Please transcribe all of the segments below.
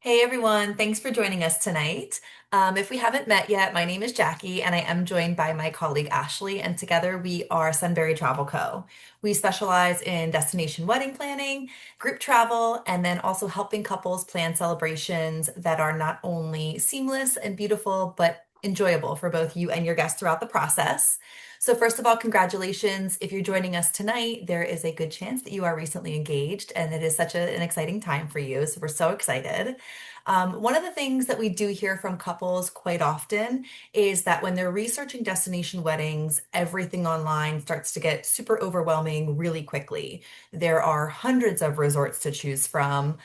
Hey everyone, thanks for joining us tonight. If we haven't met yet, my name is Jackie and I am joined by my colleague Ashley, and together we are Sunbury Travel Co. We specialize in destination wedding planning, group travel, and then also helping couples plan celebrations that are not only seamless and beautiful, but enjoyable for both you and your guests throughout the process. So, first of all, congratulations. If you're joining us tonight, there is a good chance that you are recently engaged, and it is such an exciting time for you. So, we're so excited. One of the things that we do hear from couples quite often is that when they're researching destination weddings, everything online starts to get super overwhelming really quickly. There are hundreds of resorts to choose from,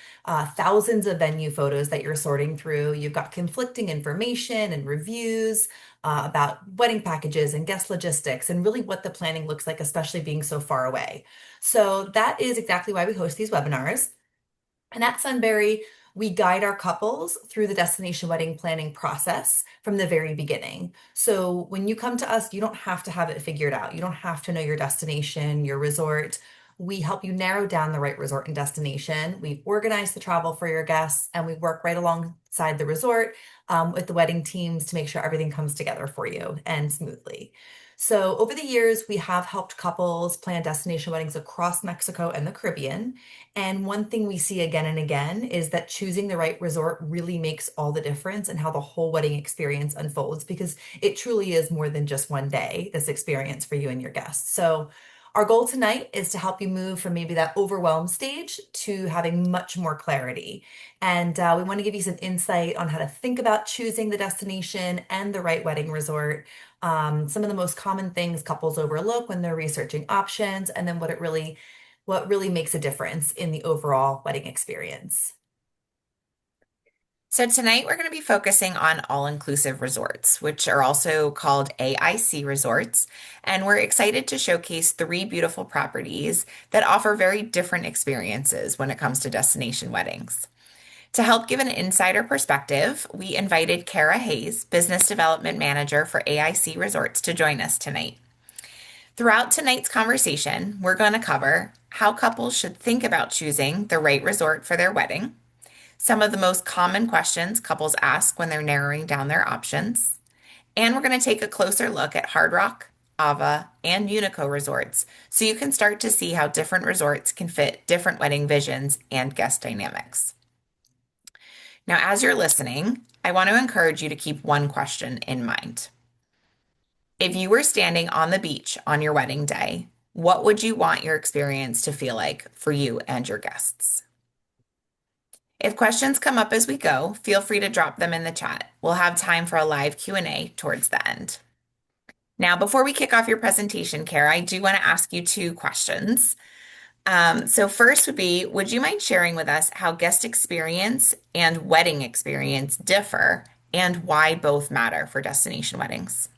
thousands of venue photos that you're sorting through. You've got conflicting information and reviews about wedding packages and guest logistics and really what the planning looks like, especially being so far away. So that is exactly why we host these webinars. And at Sunbury, we guide our couples through the destination wedding planning process from the very beginning. So when you come to us, you don't have to have it figured out. You don't have to know your destination, your resort. We help you narrow down the right resort and destination. We organize the travel for your guests, and we work right alongside the resort with the wedding teams to make sure everything comes together for you and smoothly. So, over the years, we have helped couples plan destination weddings across Mexico and the Caribbean. And one thing we see again and again is that choosing the right resort really makes all the difference in how the whole wedding experience unfolds because it truly is more than just one day, this experience for you and your guests. So, our goal tonight is to help you move from maybe that overwhelm stage to having much more clarity. And we want to give you some insight on how to think about choosing the destination and the right wedding resort. Some of the most common things couples overlook when they're researching options, and then what really makes a difference in the overall wedding experience. So tonight we're going to be focusing on all-inclusive resorts, which are also called AIC Resorts, and we're excited to showcase three beautiful properties that offer very different experiences when it comes to destination weddings. To help give an insider perspective, we invited Cara Hayes, Business Development Manager for AIC Resorts, to join us tonight. Throughout tonight's conversation, we're going to cover how couples should think about choosing the right resort for their wedding, some of the most common questions couples ask when they're narrowing down their options. And we're going to take a closer look at Hard Rock, AVA, and UNICO resorts so you can start to see how different resorts can fit different wedding visions and guest dynamics. Now, as you're listening, I want to encourage you to keep one question in mind. If you were standing on the beach on your wedding day, what would you want your experience to feel like for you and your guests? If questions come up as we go, feel free to drop them in the chat. We'll have time for a live Q&A towards the end. Now, before we kick off your presentation, Kara, I do want to ask you two questions. So first would be, would you mind sharing with us how guest experience and wedding experience differ and why both matter for destination weddings?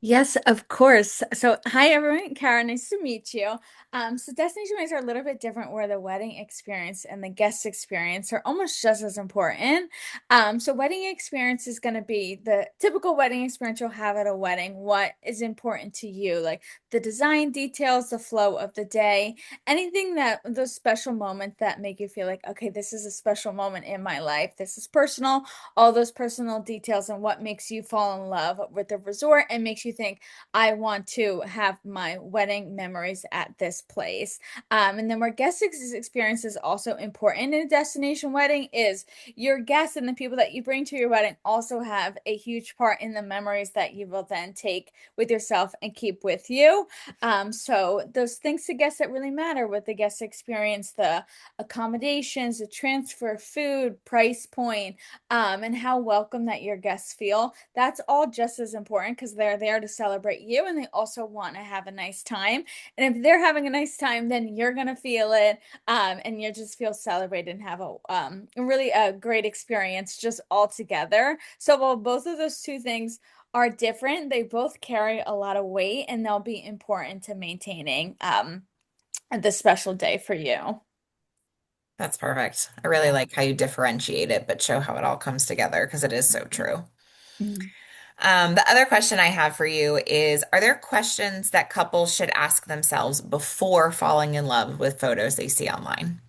Yes, of course. So, hi everyone, Cara, nice to meet you. So destination weddings are a little bit different where the wedding experience and the guest experience are almost just as important. So wedding experience is going to be the typical wedding experience you'll have at a wedding. What is important to you, like the design details, the flow of the day, anything that those special moments that make you feel like, okay, this is a special moment in my life. This is personal, all those personal details and what makes you fall in love with the resort and makes you think, I want to have my wedding memories at this place. And then where experience is also important in a destination wedding is your guests and the people that you bring to your wedding also have a huge part in the memories that you will then take with yourself and keep with you. So those things to guests that really matter with the guest experience, the accommodations, the transfer, food, price point, and how welcome that your guests feel. That's all just as important because they're there to celebrate you and they also want to have a nice time. And if they're having a nice time, then you're gonna feel it, and you just feel celebrated and have really a great experience just all together. So while both of those two things are different, they both carry a lot of weight and they'll be important to maintaining the special day for you. That's perfect. I really like how you differentiate it, but show how it all comes together because it is so true. Mhm. The other question I have for you is, are there questions that couples should ask themselves before falling in love with photos they see online?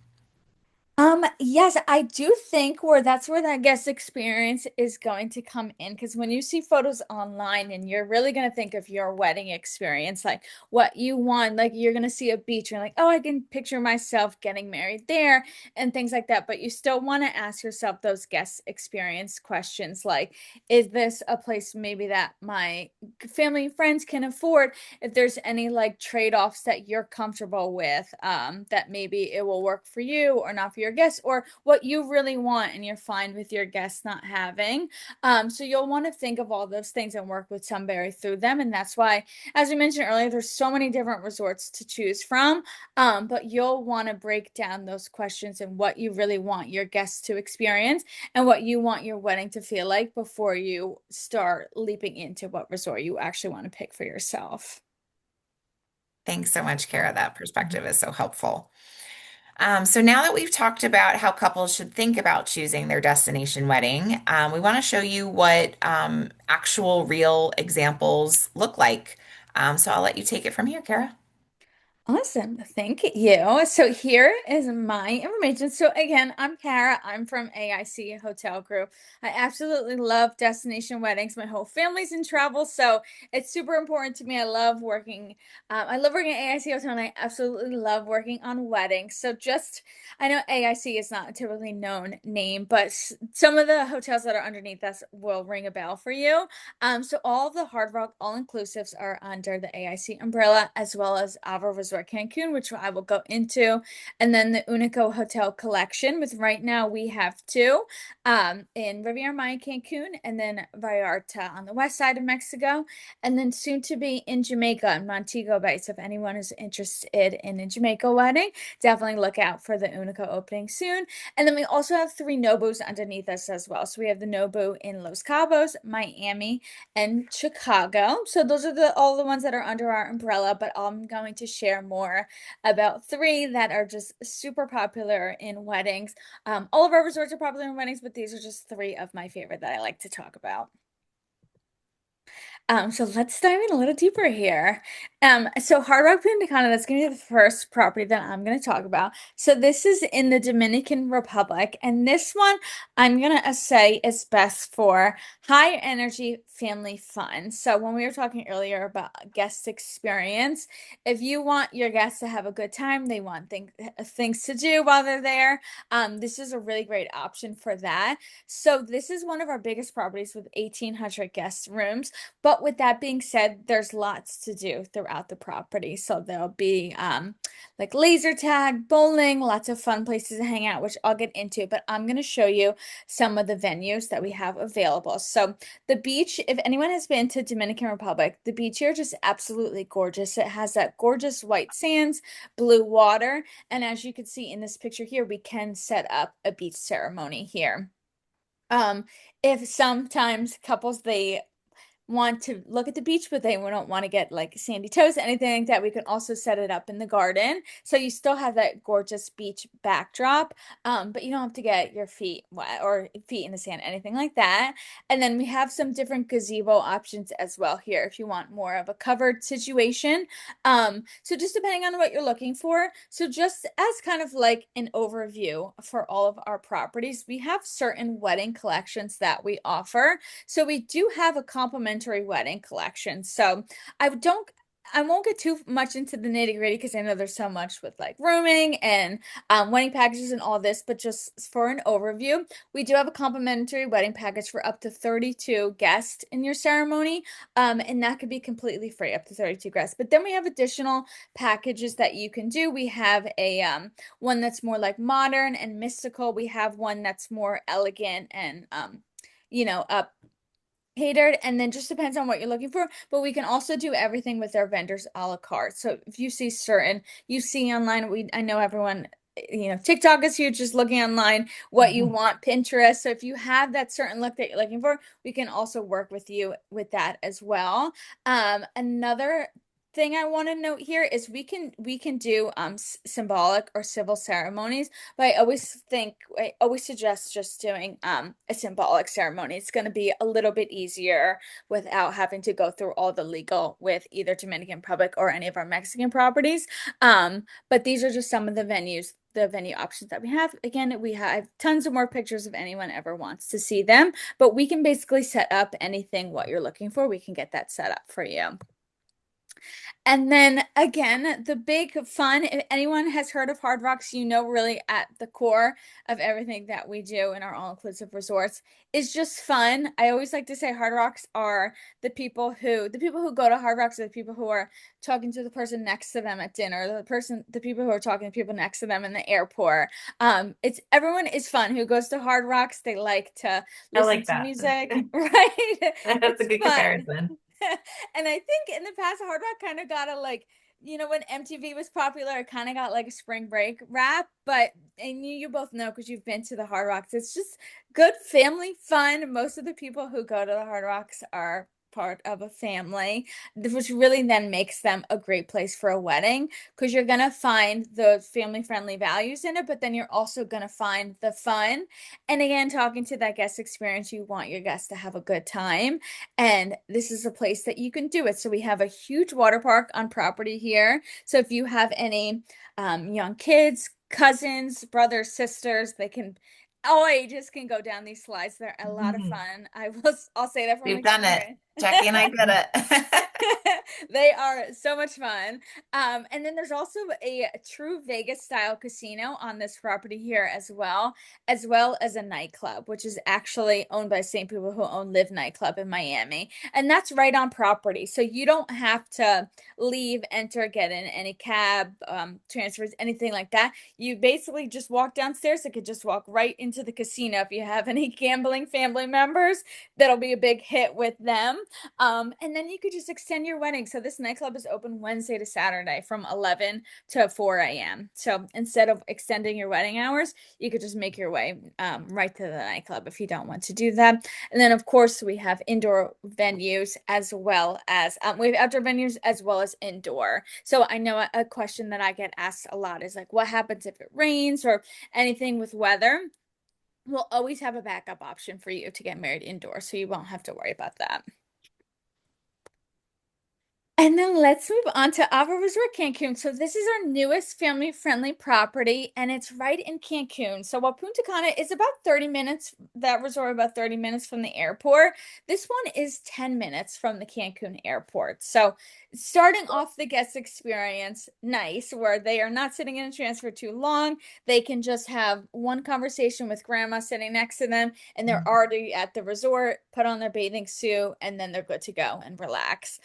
Yes, I do think where that's where that guest experience is going to come in because when you see photos online and you're really going to think of your wedding experience, like what you want, like you're going to see a beach, you're like, oh, I can picture myself getting married there and things like that. But you still want to ask yourself those guest experience questions like, is this a place maybe that my family and friends can afford? If there's any like trade-offs that you're comfortable with, that maybe it will work for you or not for your guests, or what you really want and you're fine with your guests not having. So you'll want to think of all those things and work with somebody through them. And that's why, as we mentioned earlier, there's so many different resorts to choose from. But you'll want to break down those questions and what you really want your guests to experience and what you want your wedding to feel like before you start leaping into what resort you actually want to pick for yourself. Thanks so much, Kara. That perspective is so helpful. So now that we've talked about how couples should think about choosing their destination wedding, we want to show you what actual real examples look like. So I'll let you take it from here, Kara. Awesome. Thank you. So here is my information. So again, I'm Cara. I'm from AIC Hotel Group. I absolutely love destination weddings. My whole family's in travel, so it's super important to me. I love working at AIC Hotel, and I absolutely love working on weddings. So just, I know AIC is not a typically known name, but some of the hotels that are underneath us will ring a bell for you. So all of the Hard Rock all-inclusives are under the AIC umbrella, as well as AVA Resort Cancun, which I will go into, and then the UNICO Hotel Collection. With right now, we have two, in Riviera Maya, Cancun, and then Vallarta on the west side of Mexico, and then soon to be in Jamaica and Montego Bay. So if anyone is interested in a Jamaica wedding, definitely look out for the UNICO opening soon. And then we also have three Nobus underneath us as well. So we have the Nobu in Los Cabos, Miami, and Chicago. So those are the all the ones that are under our umbrella, but I'm going to share more about three that are just super popular in weddings. All of our resorts are popular in weddings, but these are just three of my favorite that I like to talk about. So let's dive in a little deeper here. So Hard Rock Punta Cana, that's gonna be the first property that I'm gonna talk about. So this is in the Dominican Republic, and this one I'm gonna say is best for high energy family fun. So when we were talking earlier about guest experience, if you want your guests to have a good time, they want things to do while they're there, this is a really great option for that. So this is one of our biggest properties with 1,800 guest rooms. But with that being said, there's lots to do throughout the property. So there'll be like laser tag, bowling, lots of fun places to hang out, which I'll get into. But I'm going to show you some of the venues that we have available. So the beach, if anyone has been to Dominican Republic, the beach here is just absolutely gorgeous. It has that gorgeous white sands, blue water, and as you can see in this picture here, we can set up a beach ceremony here. Um, if sometimes couples they want to look at the beach, but they don't want to get like sandy toes, anything like that, we can also set it up in the garden. So you still have that gorgeous beach backdrop, but you don't have to get your feet wet or feet in the sand, anything like that. And then we have some different gazebo options as well here if you want more of a covered situation. So just depending on what you're looking for. So just as kind of like an overview for all of our properties, we have certain wedding collections that we offer. So we do have a complimentary wedding collection. So I don't I won't get too much into the nitty-gritty because I know there's so much with like rooming and wedding packages and all this, but just for an overview, we do have a complimentary wedding package for up to 32 guests in your ceremony. And that could be completely free up to 32 guests. But then we have additional packages that you can do. We have a one that's more like modern and mystical. We have one that's more elegant and up catered, and then just depends on what you're looking for. But we can also do everything with our vendors a la carte. So if you see online, I know everyone, TikTok is huge, just looking online what you Mhm. want, Pinterest. So if you have that certain look that you're looking for, we can also work with you with that as well. Another thing I want to note here is we can do symbolic or civil ceremonies, but I always suggest just doing a symbolic ceremony. It's going to be a little bit easier without having to go through all the legal with either Dominican Republic or any of our Mexican properties. But these are just some of the venues the venue options that we have. Again, we have tons of more pictures if anyone ever wants to see them, but we can basically set up anything what you're looking for. We can get that set up for you. And then again, the big fun, if anyone has heard of Hard Rocks, you know, really at the core of everything that we do in our all-inclusive resorts is just fun. I always like to say Hard Rocks are the people who go to Hard Rocks are the people who are talking to the person next to them at dinner, the people who are talking to people next to them in the airport. It's everyone is fun who goes to Hard Rocks. They like to I listen like to that. music, right? That's a It's good fun. comparison. And I think in the past, Hard Rock kind of got a like, when MTV was popular, it kind of got like a spring break rap. But and you both know because you've been to the Hard Rocks, it's just good family fun. Most of the people who go to the Hard Rocks are part of a family, which really then makes them a great place for a wedding because you're gonna find the family friendly values in it, but then you're also gonna find the fun. And again, talking to that guest experience, you want your guests to have a good time. And this is a place that you can do it. So we have a huge water park on property here. So if you have any young kids, cousins, brothers, sisters, they can all ages can go down these slides. They're a lot of Mhm. fun. I'll say that from We've done it. experience. Jackie and I did it. They are so much fun. And then there's also a true Vegas style casino on this property here as well as a nightclub, which is actually owned by the same people who own Live Nightclub in Miami. And that's right on property. So you don't have to leave, enter, get in any cab, transfers, anything like that. You basically just walk downstairs. It could just walk right into the casino. If you have any gambling family members, that'll be a big hit with them. And then you could just extend your wedding. So this nightclub is open Wednesday to Saturday from 11 to 4 a.m. So instead of extending your wedding hours, you could just make your way right to the nightclub if you don't want to do that. And then, of course, we have indoor venues as well as we have outdoor venues as well as indoor. So I know a question that I get asked a lot is like, what happens if it rains or anything with weather? We'll always have a backup option for you to get married indoors, so you won't have to worry about that. And then let's move on to AVA Resort Cancun. So this is our newest family-friendly property, and it's right in Cancun. So while Punta Cana is about 30 minutes, that resort about 30 minutes from the airport, this one is 10 minutes from the Cancun airport. So starting off the guest experience, nice, where they are not sitting in a transfer too long. They can just have one conversation with grandma sitting next to them, and they're already at the resort, put on their bathing suit, and then they're good to go and relax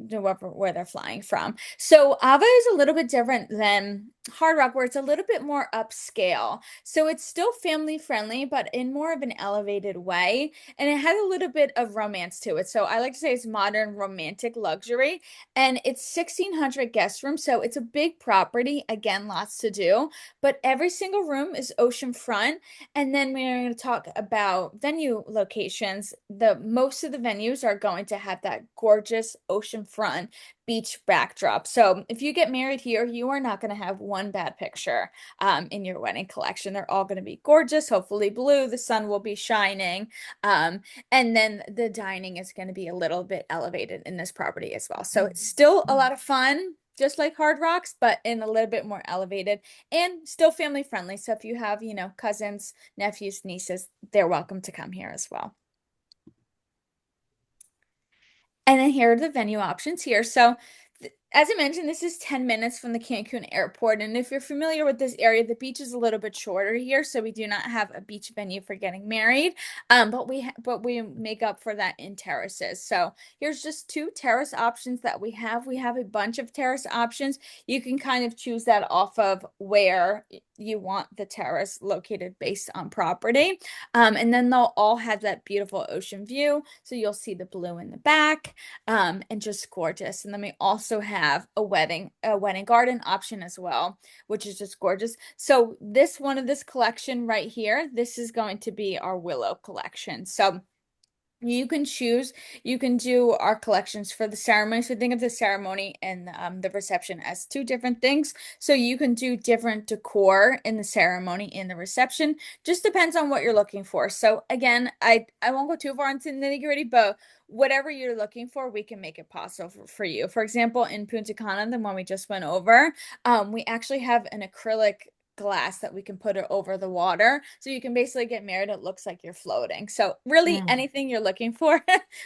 where they're flying from. So Ava is a little bit different than Hard Rock, where it's a little bit more upscale. So it's still family friendly, but in more of an elevated way. And it has a little bit of romance to it. So I like to say it's modern romantic luxury. And it's 1,600 guest rooms. So it's a big property. Again, lots to do. But every single room is ocean front. And then we're going to talk about venue locations. The most of the venues are going to have that gorgeous ocean front beach backdrop. So if you get married here, you are not going to have one bad picture in your wedding collection. They're all going to be gorgeous, hopefully blue. The sun will be shining. And then the dining is going to be a little bit elevated in this property as well. So it's still a lot of fun, just like Hard Rocks, but in a little bit more elevated and still family friendly. So if you have, cousins, nephews, nieces, they're welcome to come here as well. And then here are the venue options here. So as I mentioned, this is 10 minutes from the Cancun airport. And if you're familiar with this area, the beach is a little bit shorter here, so we do not have a beach venue for getting married. But we make up for that in terraces. So here's just two terrace options that we have. We have a bunch of terrace options. You can kind of choose that off of where you want the terrace located based on property. And then they'll all have that beautiful ocean view. So you'll see the blue in the back, and just gorgeous. And then we also have a wedding garden option as well, which is just gorgeous. So this collection right here, this is going to be our Willow collection. So you can choose, you can do our collections for the ceremony. So think of the ceremony and the reception as two different things. So you can do different decor in the ceremony and the reception. Just depends on what you're looking for. So again, I won't go too far into the nitty-gritty, but whatever you're looking for, we can make it possible for you. For example, in Punta Cana, the one we just went over, we actually have an acrylic glass that we can put it over the water. So you can basically get married. It looks like you're floating. So really Mm. anything you're looking for,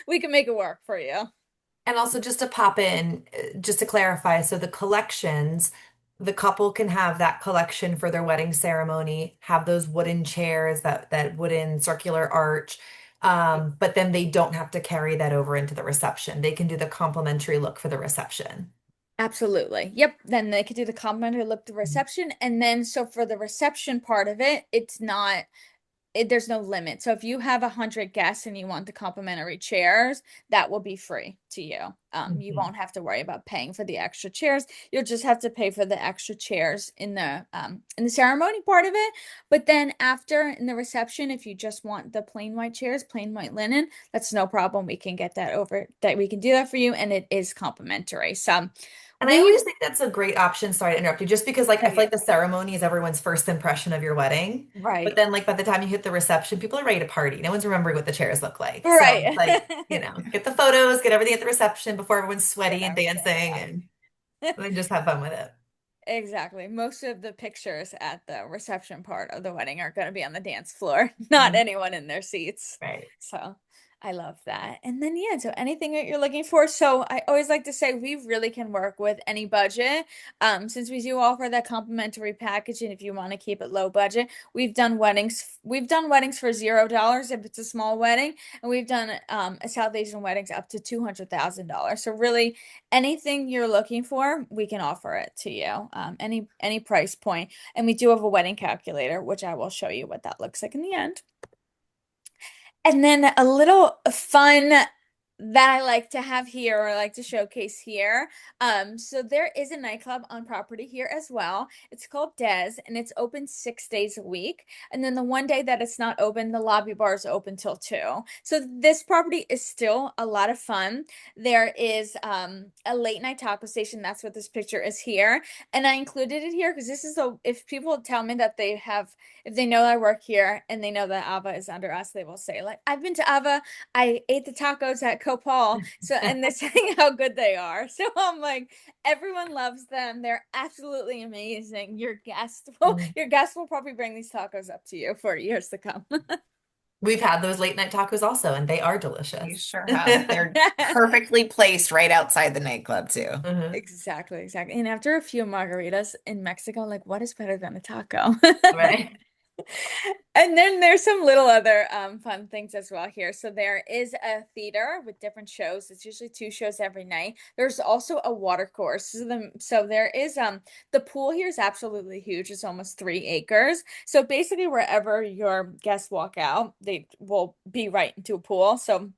we can make it work for you. And also just to pop in, just to clarify, so the collections, the couple can have that collection for their wedding ceremony, have those wooden chairs, that wooden circular arch, but then they don't have to carry that over into the reception. They can do the complimentary look for the reception. Absolutely. Yep. Then they could do the complimentary look the reception. And then so for the reception part of it, it's not there's no limit. So if you have 100 guests and you want the complimentary chairs, that will be free to you. You Mhm. won't have to worry about paying for the extra chairs. You'll just have to pay for the extra chairs in the ceremony part of it. But then after in the reception, if you just want the plain white chairs, plain white linen, that's no problem. We can get that over that we can do that for you, and it is complimentary. So And I we always think that's a great option. Sorry to interrupt you, just because like no, I feel yeah, like the ceremony is everyone's first impression of your wedding. But right. then like by the time you hit the reception, people are ready to party. No one's remembering what the chairs look like. So Right. like, get the photos, get everything at the reception before everyone's Get sweaty and everything. dancing Yeah. and then just have fun with it. Exactly. Most of the pictures at the reception part of the wedding are going to be on the dance floor, not Mhm. anyone in their seats. Right. So I love that. And then, yeah, so anything that you're looking for. So I always like to say we really can work with any budget. Since we do offer that complimentary package, and if you want to keep it low budget, we've done weddings for $0 if it's a small wedding, and we've done South Asian weddings up to $200,000. So really anything you're looking for, we can offer it to you. Any price point. And we do have a wedding calculator, which I will show you what that looks like in the end. And then a little fun that I like to have here or I like to showcase here. So there is a nightclub on property here as well. It's called Des and it's open 6 days a week. And then the one day that it's not open, the lobby bar is open till 2. So this property is still a lot of fun. There is a late night taco station. That's what this picture is here. And I included it here because this is if people tell me that if they know I work here and they know that AVA is under us, they will say, like, I've been to AVA. I ate the tacos at Copal. So, and they're saying how good they are. So I'm like, everyone loves them. They're absolutely amazing. Mm. Your guests will probably bring these tacos up to you for years to come. We've had those late night tacos also, and they are You delicious. sure have. They're perfectly placed right outside the nightclub too. Mhm. Exactly, exactly. And after a few margaritas in Mexico, like, what is better than a taco? Right. And then there's some little other fun things as well here. So there is a theater with different shows. It's usually 2 shows every night. There's also a water course. So there is the pool here is absolutely huge. It's almost 3 acres. So basically wherever your guests walk out, they will be right into a pool. So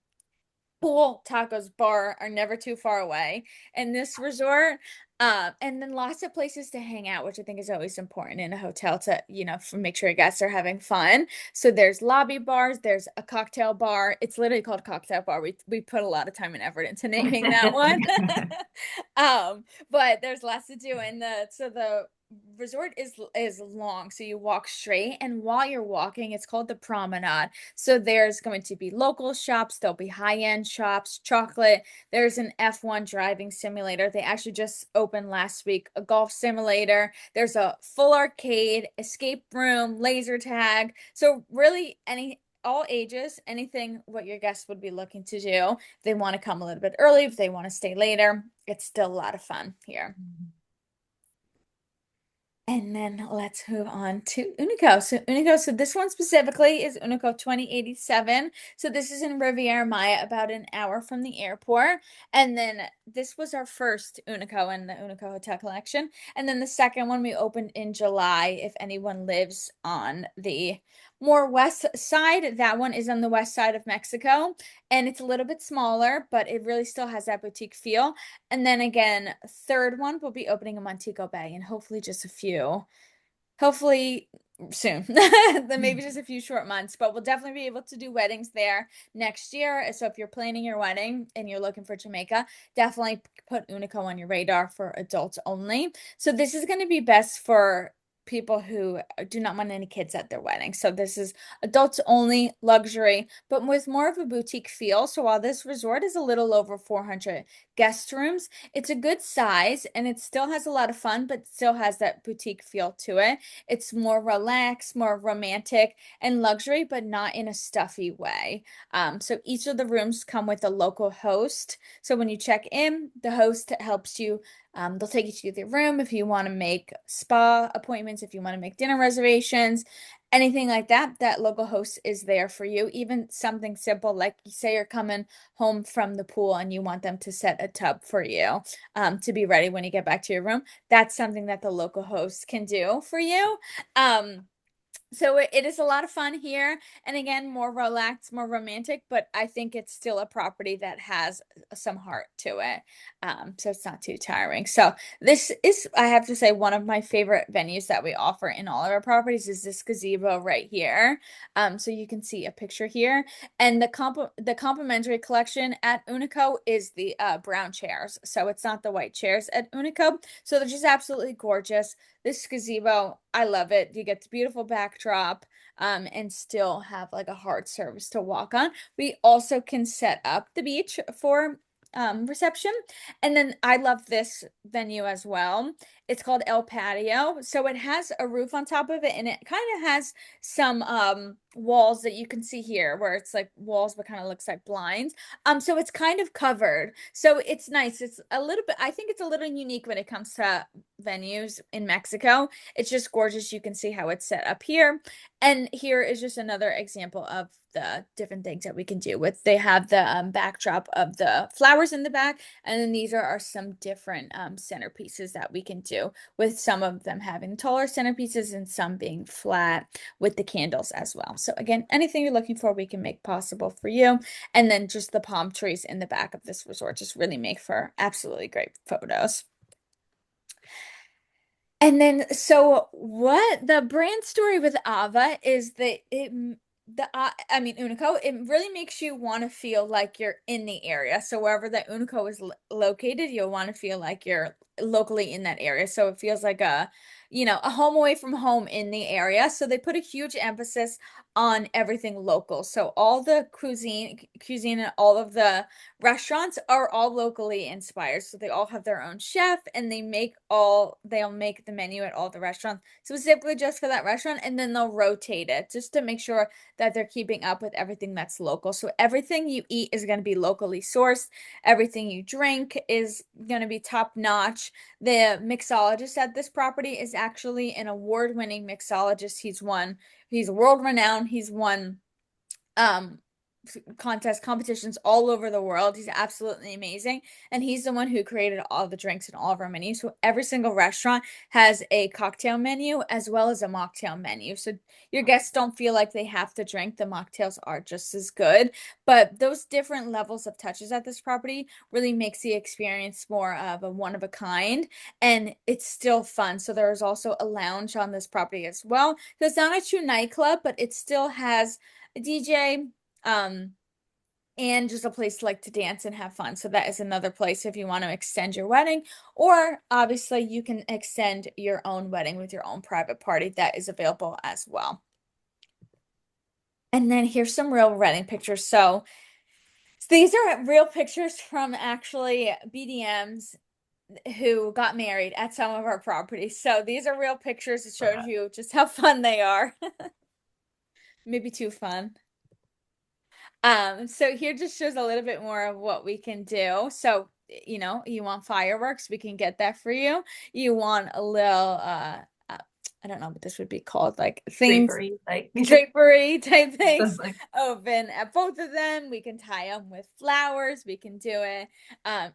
pool, tacos, bar are never too far away. And this resort, and then lots of places to hang out, which I think is always important in a hotel to, make sure your guests are having fun. So there's lobby bars, there's a cocktail bar. It's literally called cocktail bar. We put a lot of time and effort into naming that one. But there's lots to do, and the resort is long, so you walk straight, and while you're walking, it's called the promenade. So there's going to be local shops, there'll be high-end shops, chocolate. There's an F1 driving simulator. They actually just opened last week, a golf simulator. There's a full arcade, escape room, laser tag. So really all ages, anything what your guests would be looking to do. If they want to come a little bit early, if they want to stay later, it's still a lot of fun here. And then let's move on to UNICO. So this one specifically is UNICO 2087. So this is in Riviera Maya, about an hour from the airport. And then this was our first UNICO in the UNICO Hotel Collection. And then the second one we opened in July. If anyone lives on the more west side, that one is on the west side of Mexico. And it's a little bit smaller, but it really still has that boutique feel. And then again, third one will be opening in Montego Bay and hopefully soon. Then maybe just a few short months, but we'll definitely be able to do weddings there next year. So if you're planning your wedding and you're looking for Jamaica, definitely put Unico on your radar for adults only. So this is going to be best for people who do not want any kids at their wedding. So this is adults only luxury, but with more of a boutique feel. So while this resort is a little over 400 guest rooms, it's a good size and it still has a lot of fun, but still has that boutique feel to it. It's more relaxed, more romantic and luxury, but not in a stuffy way. So each of the rooms come with a local host. So when you check in, the host helps you. They'll take you to the room if you want to make spa appointments, if you want to make dinner reservations, anything like that. That local host is there for you. Even something simple like you say you're coming home from the pool and you want them to set a tub for you to be ready when you get back to your room. That's something that the local host can do for you. So it is a lot of fun here. And again, more relaxed, more romantic, but I think it's still a property that has some heart to it. So it's not too tiring. So this is, I have to say, one of my favorite venues that we offer in all of our properties is this gazebo right here. So you can see a picture here. And the complimentary collection at UNICO is the brown chairs. So it's not the white chairs at UNICO. So they're just absolutely gorgeous. This gazebo, I love it. You get the beautiful backdrop, and still have like a hard surface to walk on. We also can set up the beach for reception. And then I love this venue as well. It's called El Patio. So it has a roof on top of it and it kind of has some walls that you can see here where it's like walls but kind of looks like blinds. So it's kind of covered. So it's nice. It's a little bit, I think it's a little unique when it comes to venues in Mexico. It's just gorgeous. You can see how it's set up here. And here is just another example of the different things that we can do with. They have the backdrop of the flowers in the back, and then these are some different centerpieces that we can do, with some of them having taller centerpieces and some being flat with the candles as well. So again, anything you're looking for, we can make possible for you. And then just the palm trees in the back of this resort just really make for absolutely great photos. And then, so what the brand story with Ava is that I mean, Unico, it really makes you want to feel like you're in the area. So wherever that Unico is located, you'll want to feel like you're locally in that area. So it feels like a home away from home in the area. So they put a huge emphasis on everything local. So all the cuisine and all of the restaurants are all locally inspired. So they all have their own chef and they'll make the menu at all the restaurants specifically just for that restaurant, and then they'll rotate it just to make sure that they're keeping up with everything that's local. So everything you eat is going to be locally sourced. Everything you drink is going to be top notch. The mixologist at this property is actually an award-winning mixologist. He's world renowned. He's won um competitions all over the world. He's absolutely amazing. And he's the one who created all the drinks in all of our menus. So every single restaurant has a cocktail menu as well as a mocktail menu. So your guests don't feel like they have to drink. The mocktails are just as good. But those different levels of touches at this property really makes the experience more of a one of a kind. And it's still fun. So there is also a lounge on this property as well. So it's not a true nightclub, but it still has a DJ, um, and just a place to dance and have fun. So that is another place if you want to extend your wedding, or obviously you can extend your own wedding with your own private party. That is available as well. And then here's some real wedding pictures. So these are real pictures from actually BDMs who got married at some of our properties. So these are real pictures. It shows you just how fun they are. Maybe too fun. So here just shows a little bit more of what we can do. So, you want fireworks, we can get that for you. You want a little I don't know what this would be called, like things, Drapery, like drapery type things sounds like open at both of them. We can tie them with flowers. We can do it.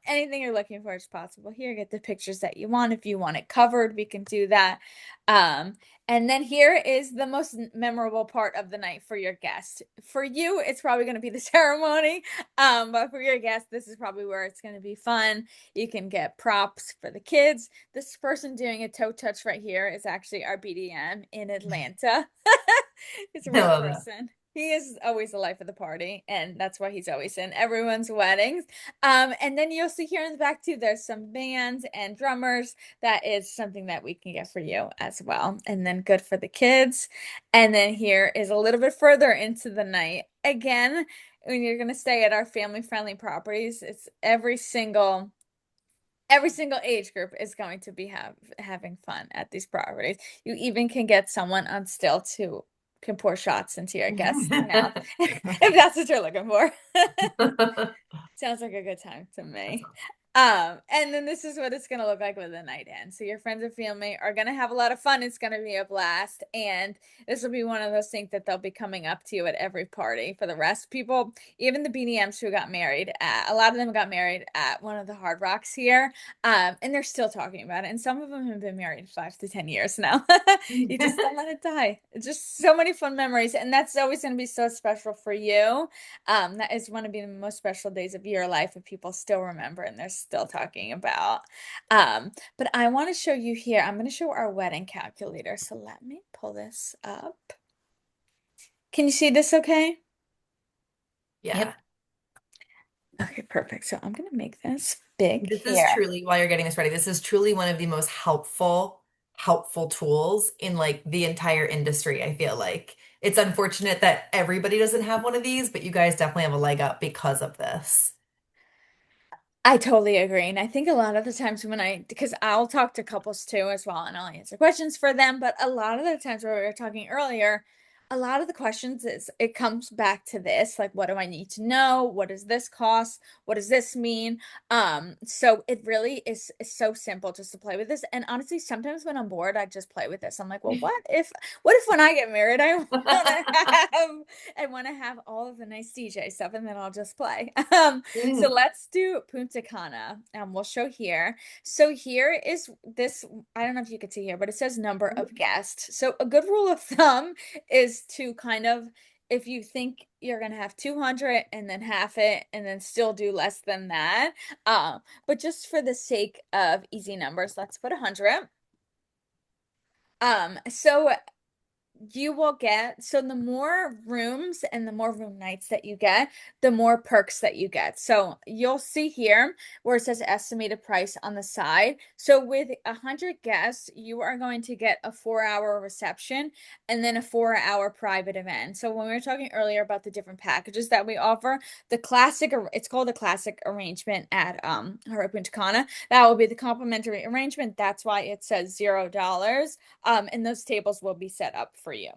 Anything you're looking for is possible here. Get the pictures that you want. If you want it covered, we can do that. Um, and then here is the most memorable part of the night for your guest. For you, it's probably going to be the ceremony. But for your guest, this is probably where it's going to be fun. You can get props for the kids. This person doing a toe touch right here is actually our BDM in Atlanta. It's a I real love that. person. He is always the life of the party, and that's why he's always in everyone's weddings. And then you'll see here in the back too, there's some bands and drummers. That is something that we can get for you as well. And then good for the kids. And then here is a little bit further into the night. Again, when you're gonna stay at our family-friendly properties, it's every single age group is going to be having fun at these properties. You even can get someone on stilts who can pour shots into your guests' mouth if that's what you're looking for. Sounds like a good time to That's me. awesome. And then this is what it's gonna look like with the night end. So your friends and family are gonna have a lot of fun. It's gonna be a blast, and this will be one of those things that they'll be coming up to you at every party. For the rest, people, even the BDMs who got married, a lot of them got married at one of the Hard Rocks here, and they're still talking about it. And some of them have been married 5 to 10 years now. You just don't let it die. It's just so many fun memories, and that's always gonna be so special for you. That is one of the most special days of your life that people still remember and they're still talking about. But I want to show you here. I'm going to show our wedding calculator. So let me pull this up. Can you see this okay? Yeah. Yep. Okay, perfect. So I'm going to make this big This is here. truly, while you're getting this ready, this is truly one of the most helpful tools in like the entire industry, I feel like. It's unfortunate that everybody doesn't have one of these, but you guys definitely have a leg up because of this. I totally agree. And I think a lot of the times because I'll talk to couples too as well, and I'll answer questions for them. But a lot of the times where we were talking earlier, a lot of the questions it comes back to this, like, what do I need to know? What does this cost? What does this mean? So it really is so simple just to play with this. And honestly, sometimes when I'm bored, I just play with this. I'm like, well, what if when I get married, I want to have all of the nice DJ stuff, and then I'll just play. So Mm. let's do Punta Cana. We'll show here. So here is this. I don't know if you could see here, but it says number of guests. So a good rule of thumb is to kind of, if you think you're gonna have 200 and then half it and then still do less than that. But just for the sake of easy numbers, let's put 100. So you will get, so the more rooms and the more room nights that you get, the more perks that you get. So you'll see here where it says estimated price on the side. So with 100 guests, you are going to get a 4-hour reception and then a 4-hour private event. So when we were talking earlier about the different packages that we offer, it's called the classic arrangement at Hotel Punta Cana. That will be the complimentary arrangement. That's why it says $0. And those tables will be set up for you.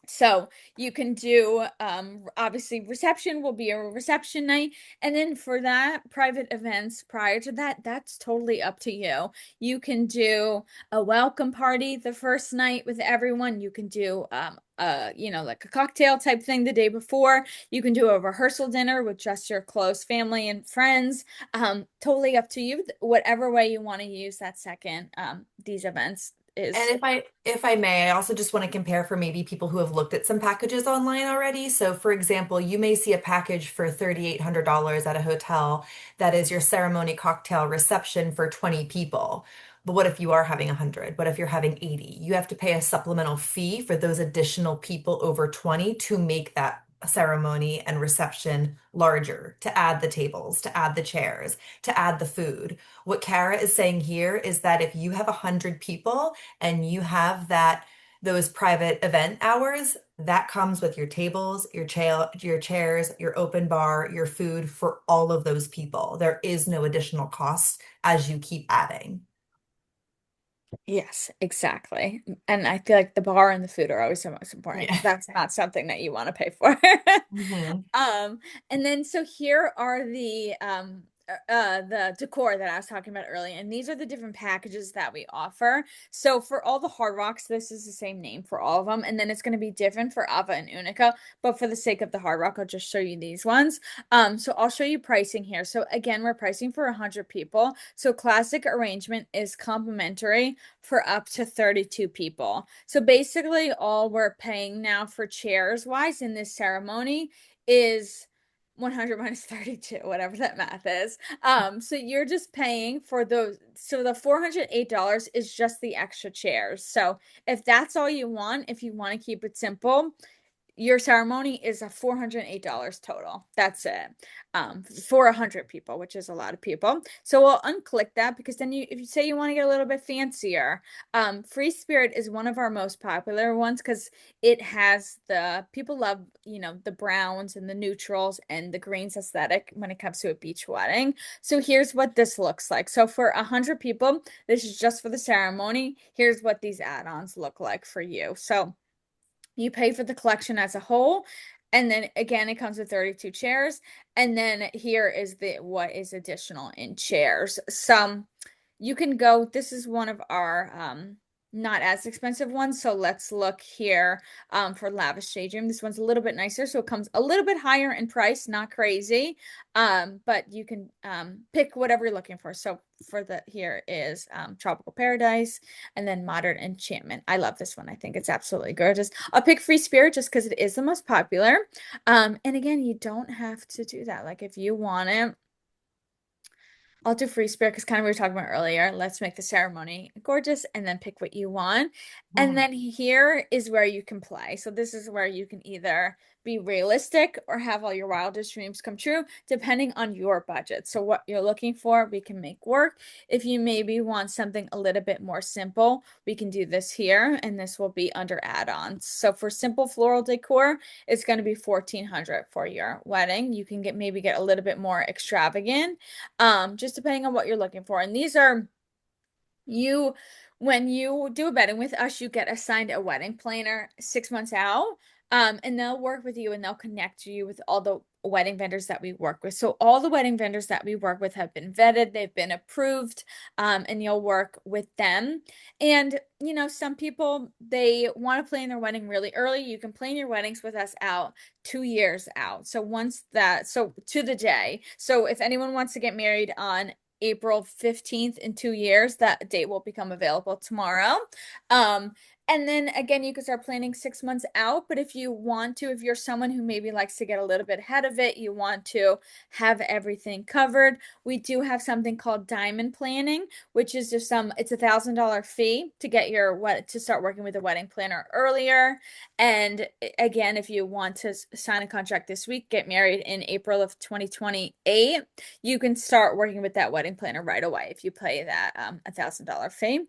So you can do, obviously reception will be a reception night. And then for that, private events prior to that, that's totally up to you. You can do a welcome party the first night with everyone. You can do like a cocktail type thing the day before. You can do a rehearsal dinner with just your close family and friends. Totally up to you. Whatever way you want to use that second, these events And is. if I may, I also just want to compare for maybe people who have looked at some packages online already. So for example, you may see a package for $3,800 at a hotel that is your ceremony cocktail reception for 20 people. But what if you are having 100? What if you're having 80? You have to pay a supplemental fee for those additional people over 20 to make that ceremony and reception larger, to add the tables, to add the chairs, to add the food. What Kara is saying here is that if you have 100 people, and you have those private event hours, that comes with your tables, your chairs, your open bar, your food for all of those people. There is no additional cost as you keep adding. Yes, exactly. And I feel like the bar and the food are always the most important because Yeah. that's not something that you want to pay for. Hmm. Um, and then so here are the decor that I was talking about earlier, and these are the different packages that we offer. So for all the Hard Rocks, this is the same name for all of them, and then it's going to be different for AVA and UNICO. But for the sake of the Hard Rock, I'll just show you these ones. So I'll show you pricing here. So again, we're pricing for 100 people. So classic arrangement is complimentary for up to 32 people. So basically, all we're paying now for chairs wise in this ceremony is 100 minus 32, whatever that math is. So you're just paying for those. So the $408 is just the extra chairs. So if that's all you want, if you want to keep it simple, your ceremony is a $408 total. That's it. For 100 people, which is a lot of people. So we'll unclick that because then if you say you want to get a little bit fancier, Free Spirit is one of our most popular ones because it has people love, the browns and the neutrals and the greens aesthetic when it comes to a beach wedding. So here's what this looks like. So for 100 people, this is just for the ceremony. Here's what these add-ons look like for you. So you pay for the collection as a whole. And then again, it comes with 32 chairs. And then here is what is additional in chairs. Some you can go, this is one of our not as expensive ones. So let's look here for Lavish Daydream. This one's a little bit nicer. So it comes a little bit higher in price, not crazy. But you can pick whatever you're looking for. So here is Tropical Paradise and then Modern Enchantment. I love this one. I think it's absolutely gorgeous. I'll pick Free Spirit just because it is the most popular. And again, you don't have to do that. Like if you want it, I'll do Free Spirit because kind of we were talking about earlier. Let's make the ceremony gorgeous and then pick what you want. And then here is where you can play. So this is where you can either be realistic or have all your wildest dreams come true, depending on your budget. So what you're looking for, we can make work. If you maybe want something a little bit more simple, we can do this here, and this will be under add-ons. So for simple floral decor, it's going to be 1,400 for your wedding. You can maybe get a little bit more extravagant, just depending on what you're looking for. And these are you when you do a wedding with us, you get assigned a wedding planner 6 months out. And they'll work with you and they'll connect you with all the wedding vendors that we work with. So all the wedding vendors that we work with have been vetted, they've been approved, and you'll work with them. And some people they want to plan their wedding really early. You can plan your weddings with us out 2 years out. So to the day. So if anyone wants to get married on April 15th in 2 years, that date will become available tomorrow. And then again, you can start planning 6 months out. But if you want to, if you're someone who maybe likes to get a little bit ahead of it, you want to have everything covered, we do have something called diamond planning, which is it's $1,000 fee to get to start working with a wedding planner earlier. And again, if you want to sign a contract this week, get married in April of 2028, you can start working with that wedding planner right away if you pay that $1,000 fee.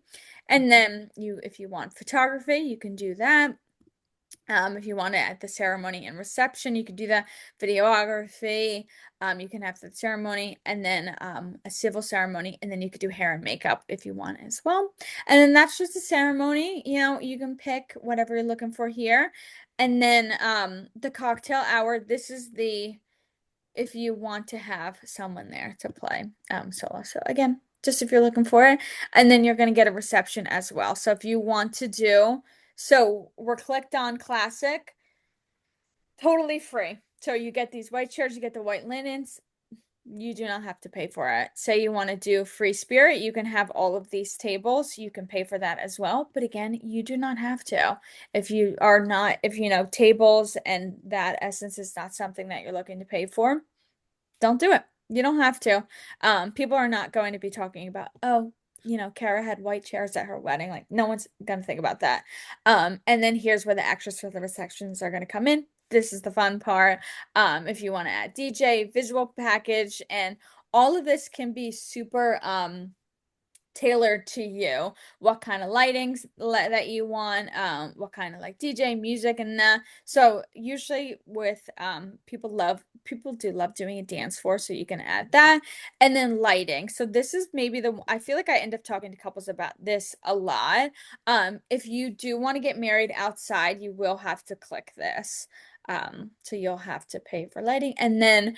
And then if you want photography, you can do that. If you want it at the ceremony and reception, you can do that. Videography, you can have the ceremony and then a civil ceremony, and then you could do hair and makeup if you want as well. And then that's just a ceremony. You can pick whatever you're looking for here. And then the cocktail hour, this is if you want to have someone there to play solo. So again, just if you're looking for it. And then you're going to get a reception as well. So if you want to we're clicked on classic, totally free. So you get these white chairs, you get the white linens. You do not have to pay for it. Say you want to do Free Spirit, you can have all of these tables. You can pay for that as well. But again, you do not have to. If tables and that essence is not something that you're looking to pay for, don't do it. You don't have to. People are not going to be talking about, oh, Cara had white chairs at her wedding. Like, no one's gonna think about that. And then here's where the extras for the receptions are gonna come in. This is the fun part. If you want to add DJ, visual package, and all of this can be super tailored to you, what kind of lightings that you want, what kind of like DJ music and that. So usually with people do love doing a dance floor, so you can add that. And then lighting. So this is maybe I feel like I end up talking to couples about this a lot. If you do want to get married outside, you will have to click this. So you'll have to pay for lighting, and then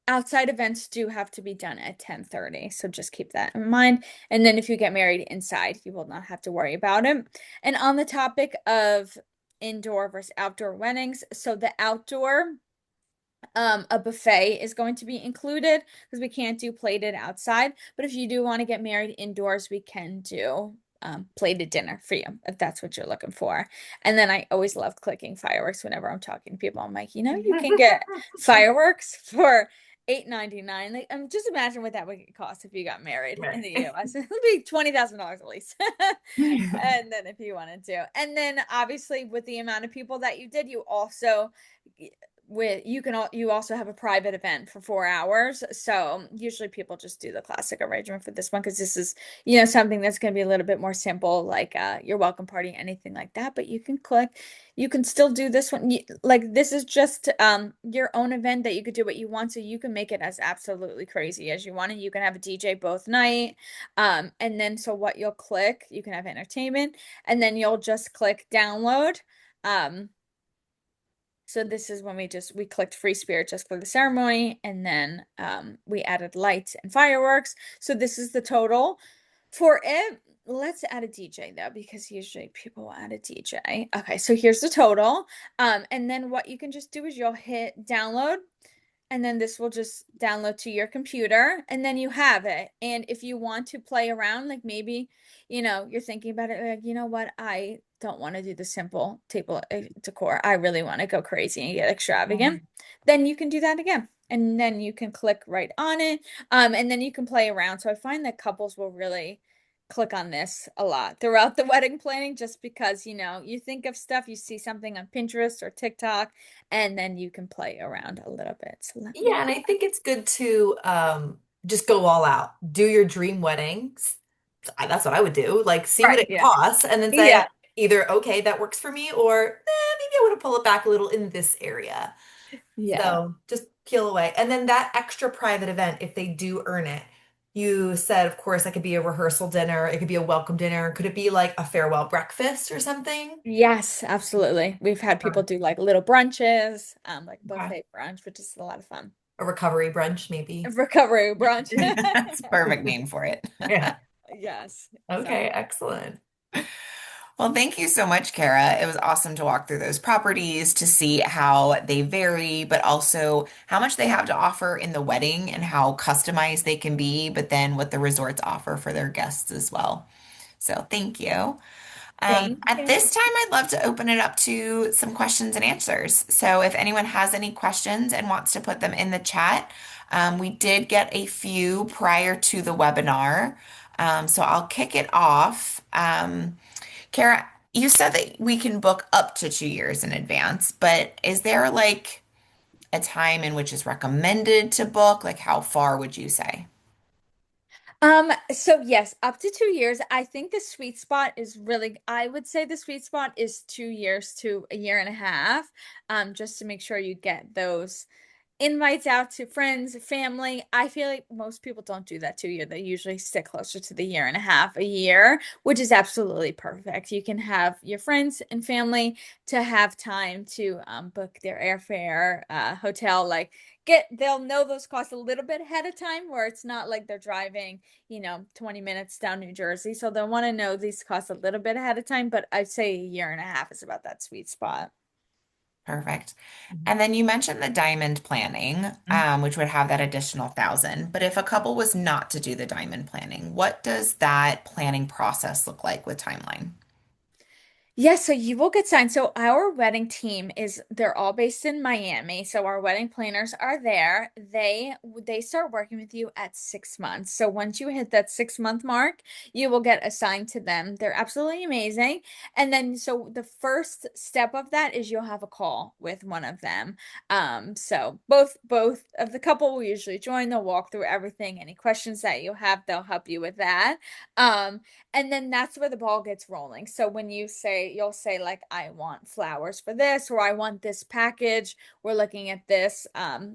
outside events do have to be done at 10:30, so just keep that in mind. And then if you get married inside, you will not have to worry about it. And on the topic of indoor versus outdoor weddings, so the outdoor, a buffet is going to be included because we can't do plated outside. But if you do want to get married indoors, we can do plated dinner for you if that's what you're looking for. And then I always love clicking fireworks whenever I'm talking to people. I'm like, you can get fireworks for $899. Like, just imagine what that would cost if you got married in the Right. US. It would be $20,000 at least. And then if you wanted to. And then obviously with the amount of people that you did, you also with you also have a private event for 4 hours. So usually people just do the classic arrangement for this one because this is, something that's going to be a little bit more simple, like your welcome party, anything like that. But you can still do this one. Like this is just your own event that you could do what you want, so you can make it as absolutely crazy as you want it. You can have a DJ both night. And then so what you'll click, you can have entertainment, and then you'll just click download. Um, so this is when we clicked free spirit just for the ceremony, and then we added lights and fireworks. So this is the total for it. Let's add a DJ though, because usually people will add a DJ. Okay, so here's the total. And then what you can just do is you'll hit download, and then this will just download to your computer, and then you have it. And if you want to play around, like maybe, you're thinking about it, like, you know what, I don't want to do the simple table decor. I really want to go crazy and get extravagant. Right. Then you can do that again. And then you can click right on it. And then you can play around. So I find that couples will really click on this a lot throughout the wedding planning, just because, you think of stuff, you see something on Pinterest or TikTok, and then you can play around a little bit. So let Yeah, me, and I think it's good to just go all out. Do your dream weddings. That's what I would do. Like, see what right, it yeah. costs and then say Yeah. either, okay, that works for me, or maybe I want to pull it back a little in this area. Yeah. So just peel away. And then that extra private event, if they do earn it, you said, of course, that could be a rehearsal dinner, it could be a welcome dinner. Could it be like a farewell breakfast or something? Yes, absolutely. We've had people Or do like little brunches, like okay. buffet brunch, which is a lot of fun. A recovery brunch, maybe. Recovery brunch. That's a perfect name for it. Yeah. Yes, Okay, exactly. excellent. Well, thank you so much, Kara. It was awesome to walk through those properties to see how they vary, but also how much they have to offer in the wedding and how customized they can be, but then what the resorts offer for their guests as well. So, thank you. Thank At you. this time, I'd love to open it up to some questions and answers. So, if anyone has any questions and wants to put them in the chat, we did get a few prior to the webinar. So, I'll kick it off. Kara, you said that we can book up to 2 years in advance, but is there like a time in which is recommended to book? Like, how far would you say? So yes, up to 2 years. I think the sweet spot is I would say the sweet spot is 2 years to a year and a half, just to make sure you get those invites out to friends, family. I feel like most people don't do that 2 year. They usually stick closer to the year and a half, a year, which is absolutely perfect. You can have your friends and family to have time to book their airfare, hotel, like they'll know those costs a little bit ahead of time, where it's not like they're driving, 20 minutes down New Jersey. So they'll want to know these costs a little bit ahead of time, but I'd say a year and a half is about that sweet spot. Perfect. And then you mentioned the diamond planning, which would have that additional 1,000. But if a couple was not to do the diamond planning, what does that planning process look like with timeline? Yes, so you will get signed. So our wedding team they're all based in Miami. So our wedding planners are there. They start working with you at 6 months. So once you hit that 6 month mark, you will get assigned to them. They're absolutely amazing. And then so the first step of that is you'll have a call with one of them. So both of the couple will usually join. They'll walk through everything. Any questions that you have, they'll help you with that. Um, and then that's where the ball gets rolling. So when you'll say like, I want flowers for this, or I want this package. We're looking at this.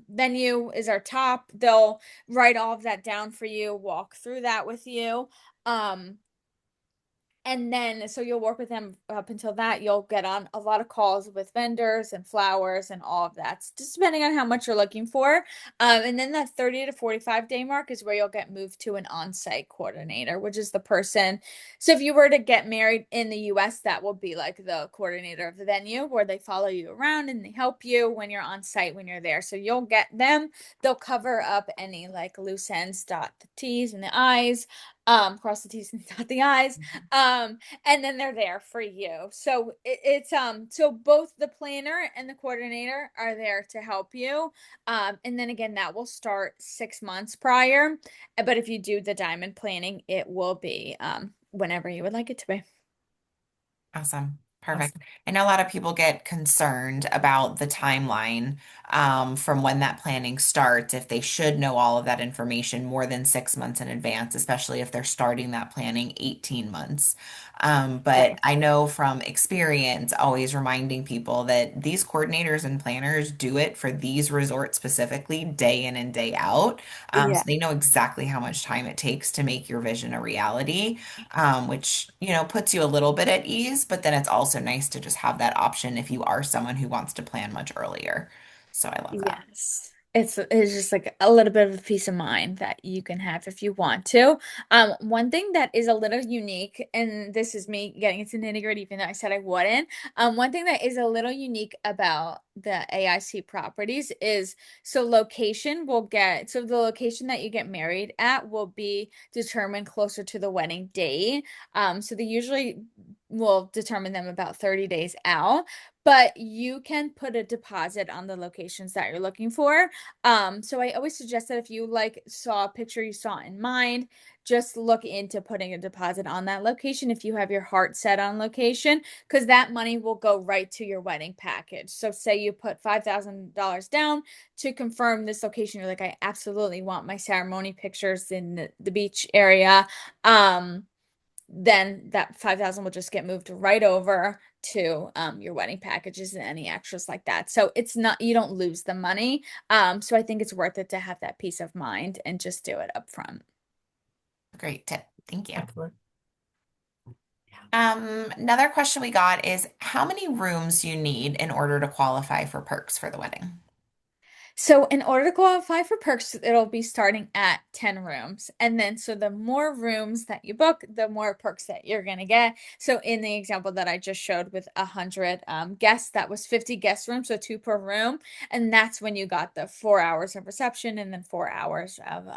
Venue is our top. They'll write all of that down for you, walk through that with you. Um, and then, so you'll work with them up until that. You'll get on a lot of calls with vendors and flowers and all of that, just depending on how much you're looking for. And then that 30 to 45 day mark is where you'll get moved to an on-site coordinator, which is the person. So if you were to get married in the US, that will be like the coordinator of the venue, where they follow you around and they help you when you're on site, when you're there. So you'll get them. They'll cover up any like loose ends, dot the T's and the I's. cross the T's and dot the I's. And then they're there for you. So it's so both the planner and the coordinator are there to help you. And then again, that will start 6 months prior. But if you do the diamond planning, it will be whenever you would like it to be. Awesome. Perfect. Awesome. I know a lot of people get concerned about the timeline from when that planning starts, if they should know all of that information more than 6 months in advance, especially if they're starting that planning 18 months. But Right. I know from experience, always reminding people that these coordinators and planners do it for these resorts specifically, day in and day out. So Yeah. they know exactly how much time it takes to make your vision a reality, which, puts you a little bit at ease, but then it's also nice to just have that option if you are someone who wants to plan much earlier. So I love that. Yes. It's just like a little bit of a peace of mind that you can have if you want to. One thing that is a little unique, and this is me getting into nitty-gritty, even though I said I wouldn't. One thing that is a little unique about the AIC properties is so the location that you get married at will be determined closer to the wedding date. So they usually will determine them about 30 days out, but you can put a deposit on the locations that you're looking for. So I always suggest that if you like saw a picture you saw in mind, just look into putting a deposit on that location if you have your heart set on location, because that money will go right to your wedding package. So say you put $5,000 down to confirm this location. You're like, I absolutely want my ceremony pictures in the beach area. Then that 5,000 will just get moved right over to your wedding packages and any extras like that. So it's not, you don't lose the money. So I think it's worth it to have that peace of mind and just do it up front. Great tip. Thank you. Excellent. Another question we got is how many rooms you need in order to qualify for perks for the wedding? So in order to qualify for perks, it'll be starting at 10 rooms. And then so the more rooms that you book, the more perks that you're gonna get. So in the example that I just showed with 100 guests, that was 50 guest rooms, so two per room. And that's when you got the 4 hours of reception and then 4 hours of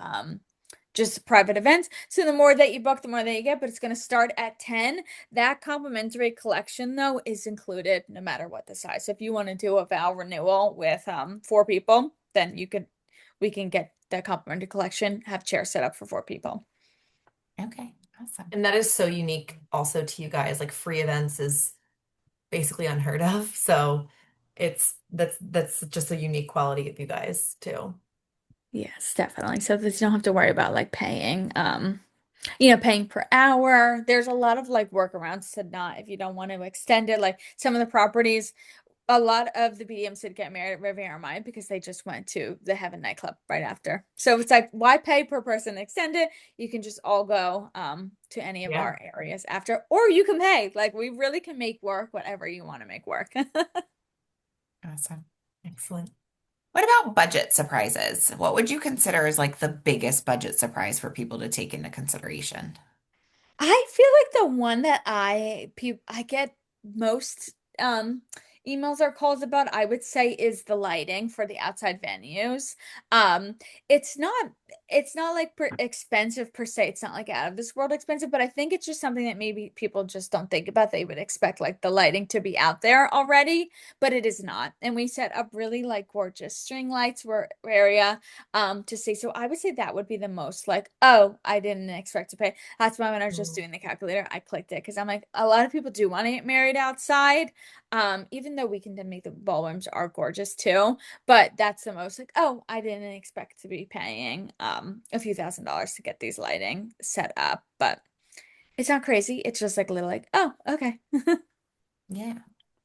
just private events. So the more that you book, the more that you get, but it's going to start at 10. That complimentary collection though is included no matter what the size. So if you want to do a vow renewal with 4 people, then we can get the complimentary collection, have chairs set up for 4 people. Okay, awesome. And that is so unique also to you guys. Like free events is basically unheard of. So that's just a unique quality of you guys too. Yes, definitely. So that you don't have to worry about like paying paying per hour. There's a lot of like workarounds to not if you don't want to extend it. Like some of the properties, a lot of the BDMs did get married at Riviera Maya because they just went to the Heaven nightclub right after. So it's like, why pay per person to extend it? You can just all go to any of Yeah. our areas after, or you can pay. Like we really can make work whatever you want to make work. Awesome. Excellent. What about budget surprises? What would you consider as like the biggest budget surprise for people to take into consideration? I feel like the one that I get most emails or calls about, I would say, is the lighting for the outside venues. Um it's not it's not like expensive per se. It's not like out of this world expensive, but I think it's just something that maybe people just don't think about. They would expect like the lighting to be out there already, but it is not. And we set up really like gorgeous string lights were area to see. So I would say that would be the most like, oh, I didn't expect to pay. That's why when I was just Mm. doing the calculator, I clicked it because I'm like, a lot of people do want to get married outside. Even though we can then make the ballrooms are gorgeous too, but that's the most like, oh, I didn't expect to be paying a few $1,000s to get these lighting set up. But it's not crazy. It's just like a little like, oh, okay. Yeah.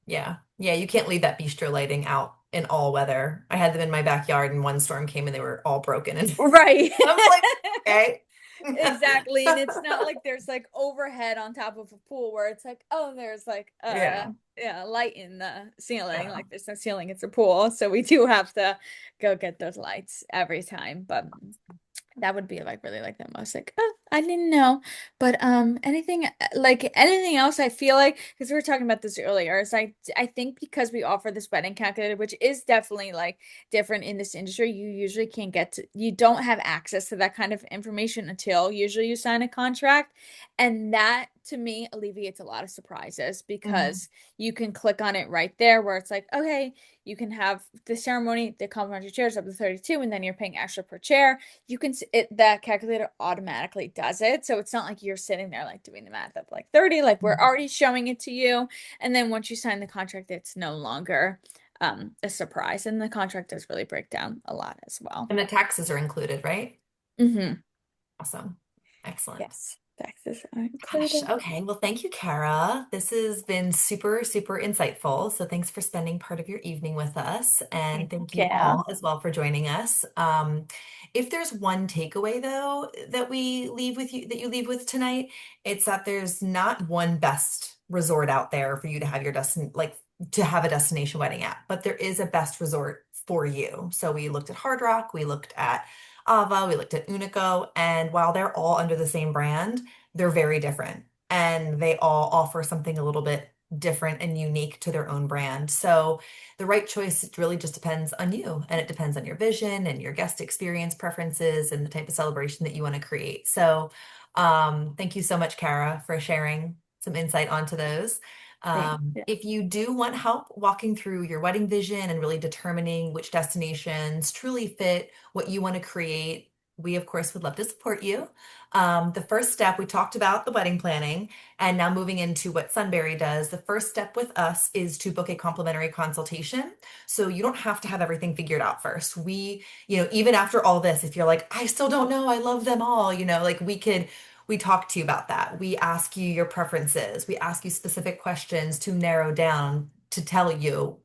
Yeah. Yeah, you can't leave that bistro lighting out in all weather. I had them in my backyard and one storm came and they were all broken and Right. I was like, okay. Exactly. And it's not like there's like overhead on top of a pool where it's like, oh, there's like Yeah. yeah, light in the ceiling. Yeah. Like there's no ceiling, it's a pool. So we do have to go get those lights every time. But That would be like really like the most like, oh, I didn't know. But anything like anything else I feel like because we were talking about this earlier, is I think because we offer this wedding calculator, which is definitely like different in this industry, you usually can't get to you don't have access to that kind of information until usually you sign a contract. And that to me alleviates a lot of surprises Mhm. because you can click on it right there where it's like, okay, you can have the ceremony, the complimentary chairs up to 32, and then you're paying extra per chair. You can it that calculator automatically does it, so it's not like you're sitting there like doing the math of like 30, like we're already showing it to you. And then once you sign the contract, it's no longer a surprise, and the contract does really break down a lot as well. And the taxes are included, right? Mm-hmm. Awesome. Excellent. Yes, taxes are Gosh, included. okay. Well, thank you, Cara. This has been super, super insightful. So thanks for spending part of your evening with us. And Thank thank you you. all as well for joining us. If there's one takeaway though that we leave with you, that you leave with tonight, it's that there's not one best resort out there for you to have your to have a destination wedding at, but there is a best resort for you. So we looked at Hard Rock, we looked at AVA, we looked at UNICO, and while they're all under the same brand, they're very different and they all offer something a little bit different and unique to their own brand. So the right choice it really just depends on you and it depends on your vision and your guest experience preferences and the type of celebration that you want to create. So thank you so much, Cara, for sharing some insight onto those. Thank you. If you do want help walking through your wedding vision and really determining which destinations truly fit what you want to create, we of course would love to support you. The first step, we talked about the wedding planning, and now moving into what Sunbury does. The first step with us is to book a complimentary consultation. So you don't have to have everything figured out first. Even after all this, if you're like, I still don't know, I love them all, like we talk to you about that. We ask you your preferences. We ask you specific questions to narrow down to tell you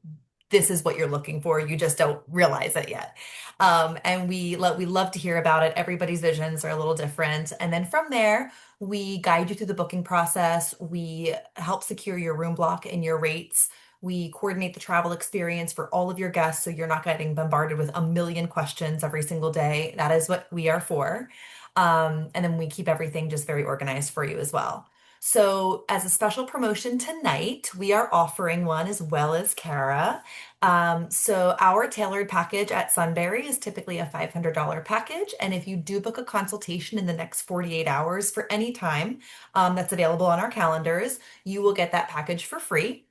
this is what you're looking for. You just don't realize it yet. And we love to hear about it. Everybody's visions are a little different. And then from there, we guide you through the booking process. We help secure your room block and your rates. We coordinate the travel experience for all of your guests so you're not getting bombarded with a million questions every single day. That is what we are for. And then we keep everything just very organized for you as well. So, as a special promotion tonight, we are offering one as well as Cara. So our tailored package at Sunbury is typically a $500 package. And if you do book a consultation in the next 48 hours for any time that's available on our calendars, you will get that package for free.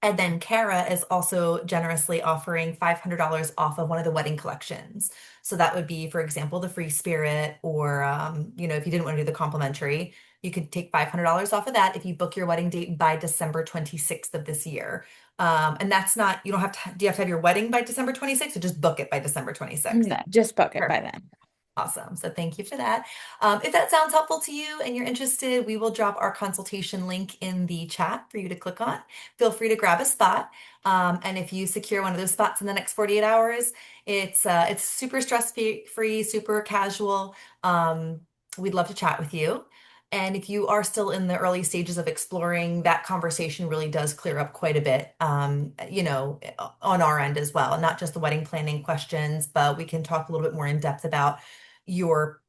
And then Cara is also generously offering $500 off of one of the wedding collections. So that would be, for example, the free spirit, or if you didn't want to do the complimentary, you could take $500 off of that if you book your wedding date by December 26th of this year. And that's not, you don't have to, do you have to have your wedding by December 26th or just book it by December 26th? No, just book it by Perfect. then. Awesome. So thank you for that. If that sounds helpful to you and you're interested, we will drop our consultation link in the chat for you to click on. Feel free to grab a spot. And if you secure one of those spots in the next 48 hours, it's super stress free, super casual. We'd love to chat with you. And if you are still in the early stages of exploring, that conversation really does clear up quite a bit, on our end as well. Not just the wedding planning questions, but we can talk a little bit more in depth about your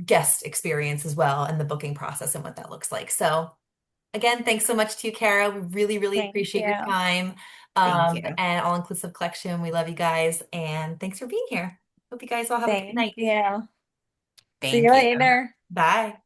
guest experience as well and the booking process and what that looks like. So again, thanks so much to you, Cara. We really, really Thank appreciate your you. Thank time, you. and all-inclusive collection. We love you guys and thanks for being here. Hope you guys all have a good Thank night. you. See you Thank you. later. Bye.